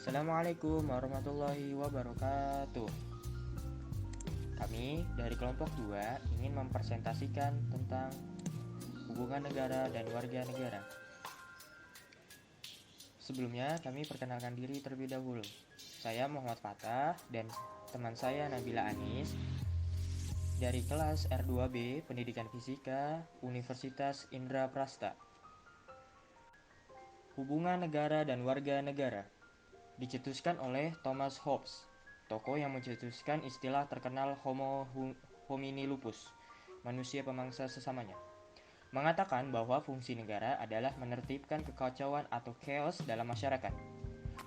Assalamualaikum warahmatullahi wabarakatuh. Kami dari kelompok 2 ingin mempresentasikan tentang hubungan negara dan warga negara. Sebelumnya kami perkenalkan diri terlebih dahulu. Saya Muhammad Fatah dan teman saya Nabila Anis dari kelas R2B Pendidikan Fisika Universitas Indraprasta. Hubungan negara dan warga negara dicetuskan oleh Thomas Hobbes, tokoh yang mencetuskan istilah terkenal Homo homini lupus, manusia pemangsa sesamanya, mengatakan bahwa fungsi negara adalah menertibkan kekacauan atau chaos dalam masyarakat.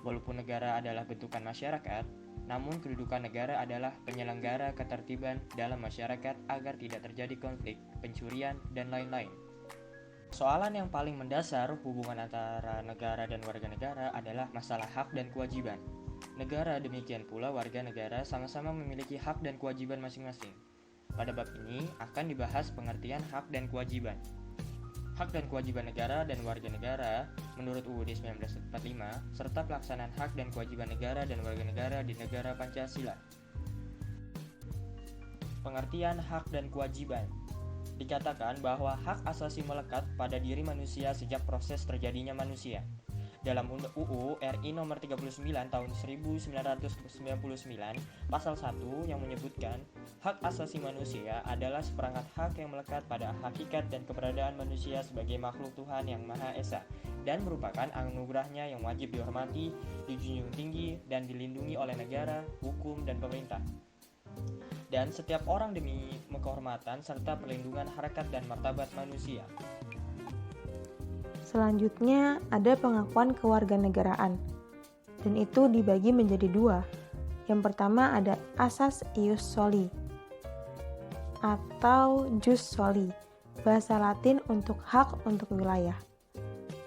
Walaupun negara adalah bentukan masyarakat, namun kedudukan negara adalah penyelenggara ketertiban dalam masyarakat agar tidak terjadi konflik, pencurian, dan lain-lain. Soalan yang paling mendasar hubungan antara negara dan warga negara adalah masalah hak dan kewajiban. Negara demikian pula warga negara sama-sama memiliki hak dan kewajiban masing-masing. Pada bab ini akan dibahas pengertian hak dan kewajiban. Hak dan kewajiban negara dan warga negara menurut UUD 1945 serta pelaksanaan hak dan kewajiban negara dan warga negara di negara Pancasila. Pengertian hak dan kewajiban. Dikatakan bahwa hak asasi melekat pada diri manusia sejak proses terjadinya manusia. Dalam UU RI nomor 39 tahun 1999, pasal 1 yang menyebutkan hak asasi manusia adalah seperangkat hak yang melekat pada hakikat dan keberadaan manusia sebagai makhluk Tuhan yang Maha Esa dan merupakan anugerahnya yang wajib dihormati, dijunjung tinggi, dan dilindungi oleh negara, hukum, dan pemerintah. Dan setiap orang demi kehormatan serta perlindungan harkat dan martabat manusia. Selanjutnya ada pengakuan kewarganegaraan, dan itu dibagi menjadi dua. Yang pertama ada asas ius soli atau jus soli, bahasa Latin untuk hak untuk wilayah.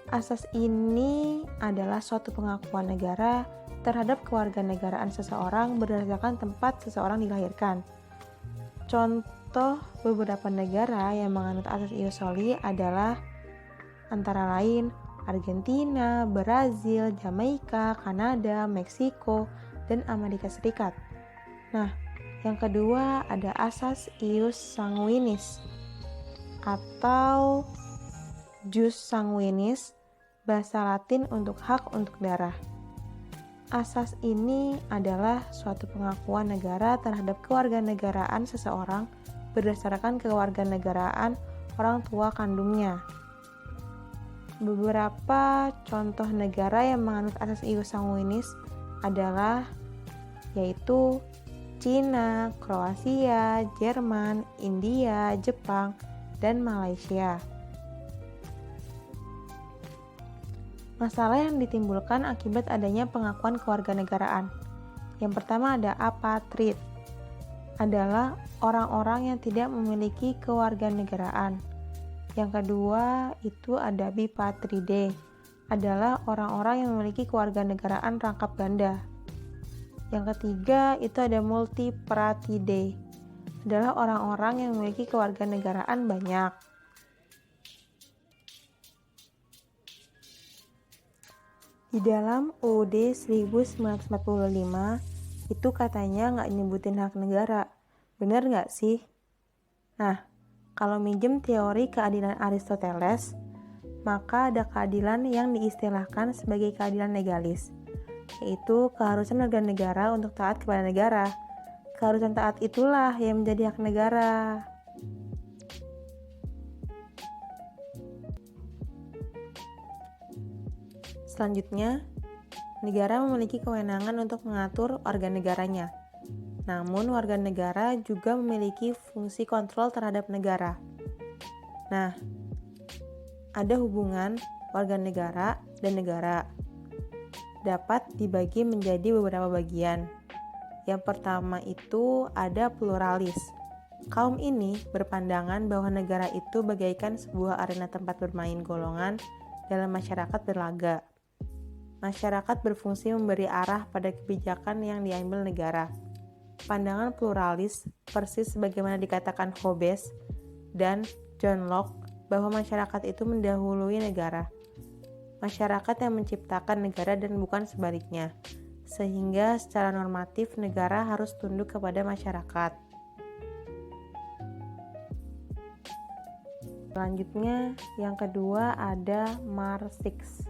Asas ini adalah suatu pengakuan negara terhadap kewarganegaraan seseorang berdasarkan tempat seseorang dilahirkan. Contoh beberapa negara yang menganut asas ius soli adalah antara lain Argentina, Brazil, Jamaika, Kanada, Meksiko, dan Amerika Serikat. Nah, yang kedua ada asas ius sanguinis atau jus sanguinis, bahasa Latin untuk hak untuk darah. Asas ini adalah suatu pengakuan negara terhadap kewarganegaraan seseorang berdasarkan kewarganegaraan orang tua kandungnya. Beberapa contoh negara yang menganut asas ius sanguinis adalah yaitu Cina, Kroasia, Jerman, India, Jepang, dan Malaysia. Masalah yang ditimbulkan akibat adanya pengakuan kewarganegaraan. Yang pertama ada apatrid, adalah orang-orang yang tidak memiliki kewarganegaraan. Yang kedua itu ada bipatride, adalah orang-orang yang memiliki kewarganegaraan rangkap ganda. Yang ketiga itu ada multipratide, adalah orang-orang yang memiliki kewarganegaraan banyak. Di dalam UUD 1945 itu katanya nggak nyebutin hak negara. Bener nggak sih? Nah, kalau minjem teori keadilan Aristoteles, maka ada keadilan yang diistilahkan sebagai keadilan legalis, yaitu keharusan warga negara untuk taat kepada negara. Keharusan taat itulah yang menjadi hak negara. Selanjutnya, negara memiliki kewenangan untuk mengatur warga negaranya. Namun, warga negara juga memiliki fungsi kontrol terhadap negara. Nah, ada hubungan warga negara dan negara. Dapat dibagi menjadi beberapa bagian. Yang pertama itu ada pluralis. Kaum ini berpandangan bahwa negara itu bagaikan sebuah arena tempat bermain golongan dalam masyarakat berlaga. Masyarakat berfungsi memberi arah pada kebijakan yang diambil negara. Pandangan pluralis persis sebagaimana dikatakan Hobbes dan John Locke bahwa masyarakat itu mendahului negara. Masyarakat yang menciptakan negara dan bukan sebaliknya. sehingga secara normatif negara harus tunduk kepada masyarakat. Selanjutnya, yang kedua ada Marxist.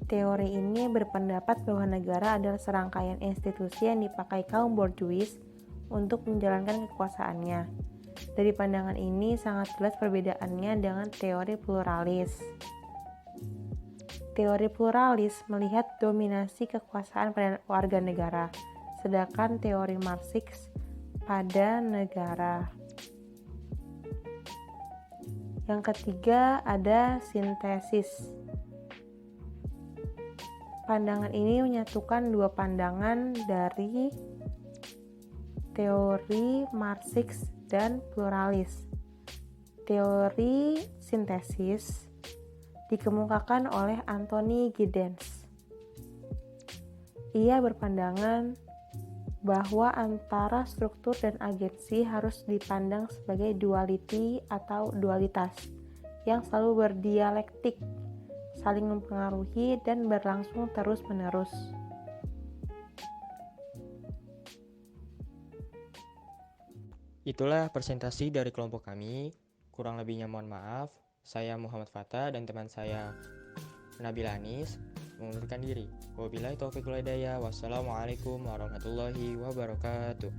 Teori ini berpendapat bahwa negara adalah serangkaian institusi yang dipakai kaum borjuis untuk menjalankan kekuasaannya. Dari pandangan ini sangat jelas perbedaannya dengan teori pluralis. Teori pluralis melihat dominasi kekuasaan pada warga negara, sedangkan teori Marxist pada negara. Yang ketiga ada sintesis. Pandangan ini menyatukan dua pandangan dari teori Marxist dan pluralis. Teori sintesis dikemukakan oleh Anthony Giddens. Ia berpandangan bahwa antara struktur dan agensi harus dipandang sebagai duality atau dualitas yang selalu berdialektik, saling mempengaruhi dan berlangsung terus-menerus. Itulah presentasi dari kelompok kami. Kurang lebihnya mohon maaf. Saya Muhammad Fatah dan teman saya Nabil Anis mengundurkan diri. Wabillahi taufiq wal hidayah. Wassalamualaikum warahmatullahi wabarakatuh.